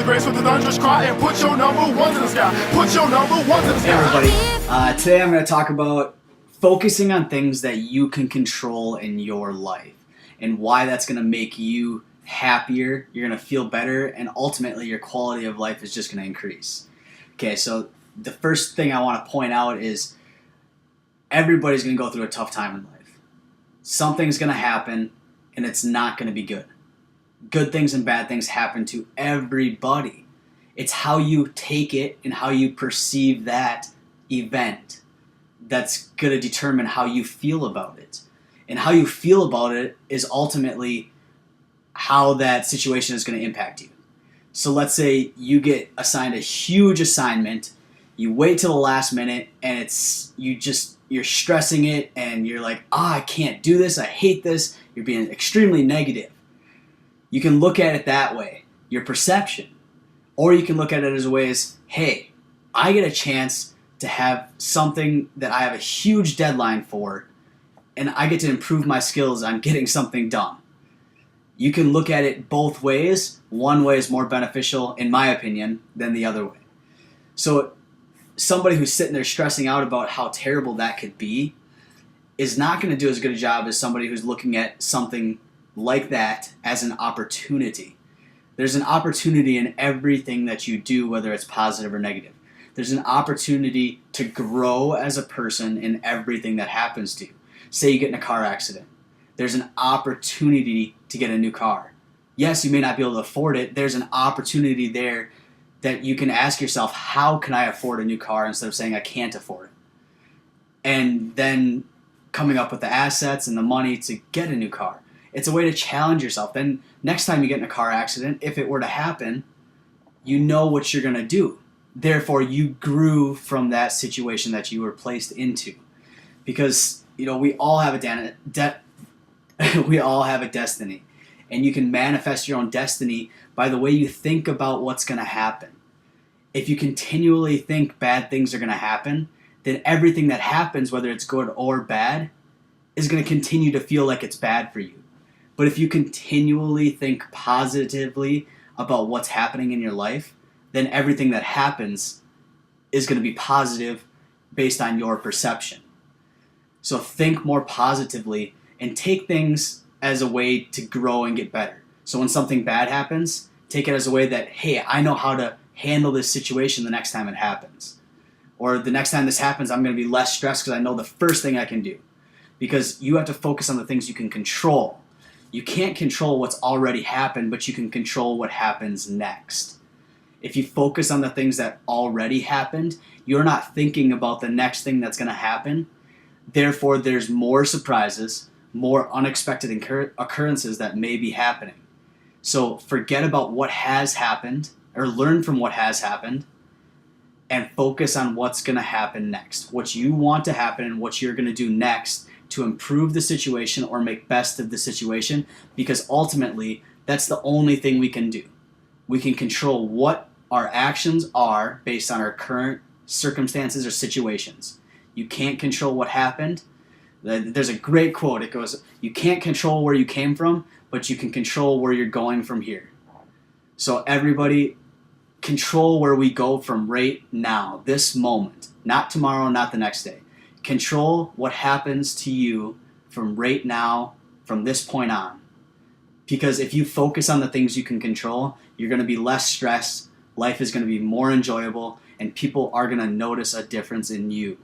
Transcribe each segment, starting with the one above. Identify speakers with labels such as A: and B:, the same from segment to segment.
A: grace with the thunderous cry and put your number ones in the sky. Put your number ones in the
B: Hey
A: sky.
B: everybody, today I'm going to talk about focusing on things that you can control in your life and why that's going to make you happier, you're going to feel better, and ultimately your quality of life is just going to increase. Okay, so the first thing I want to point out is everybody's going to go through a tough time in life. Something's going to happen and it's not going to be good. Good things and bad things happen to everybody. It's how you take it and how you perceive that event that's going to determine how you feel about it. And how you feel about it is ultimately how that situation is going to impact you. So let's say you get assigned a huge assignment, you wait till the last minute, and you're stressing it, and you're like, I can't do this, I hate this. You're being extremely negative. You can look at it that way, your perception. Or you can look at it as a way as, hey, I get a chance to have something that I have a huge deadline for, and I get to improve my skills on getting something done. You can look at it both ways. One way is more beneficial, in my opinion, than the other way. So somebody who's sitting there stressing out about how terrible that could be is not going to do as good a job as somebody who's looking at something like that as an opportunity. There's an opportunity in everything that you do, whether it's positive or negative. There's an opportunity to grow as a person in everything that happens to you. Say you get in a car accident. There's an opportunity to get a new car. Yes, you may not be able to afford it. There's an opportunity there that you can ask yourself, how can I afford a new car, instead of saying I can't afford it? And then coming up with the assets and the money to get a new car. It's a way to challenge yourself. Then next time you get in a car accident, if it were to happen, you know what you're going to do. Therefore, you grew from that situation that you were placed into. Because, we all have we all have a destiny. And you can manifest your own destiny by the way you think about what's going to happen. If you continually think bad things are going to happen, then everything that happens, whether it's good or bad, is going to continue to feel like it's bad for you. But if you continually think positively about what's happening in your life, then everything that happens is going to be positive based on your perception. So think more positively and take things as a way to grow and get better. So when something bad happens, take it as a way that, hey, I know how to handle this situation the next time it happens. Or the next time this happens, I'm going to be less stressed because I know the first thing I can do. Because you have to focus on the things you can control. You can't control what's already happened, but you can control what happens next. If you focus on the things that already happened, you're not thinking about the next thing that's going to happen. Therefore, there's more surprises, more unexpected occurrences that may be happening. So forget about what has happened, or learn from what has happened, and focus on what's going to happen next. What you want to happen and what you're going to do next to improve the situation or make best of the situation, because ultimately, that's the only thing we can do. We can control what our actions are based on our current circumstances or situations. You can't control what happened. There's a great quote. It goes, you can't control where you came from, but you can control where you're going from here. So everybody, control where we go from right now, this moment, not tomorrow, not the next day. Control what happens to you from right now, from this point on. Because if you focus on the things you can control, you're going to be less stressed, life is going to be more enjoyable, and people are going to notice a difference in you.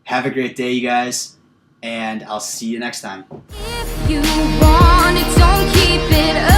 B: Have a great day, you guys, and I'll see you next time.
C: If you want it, don't keep it up.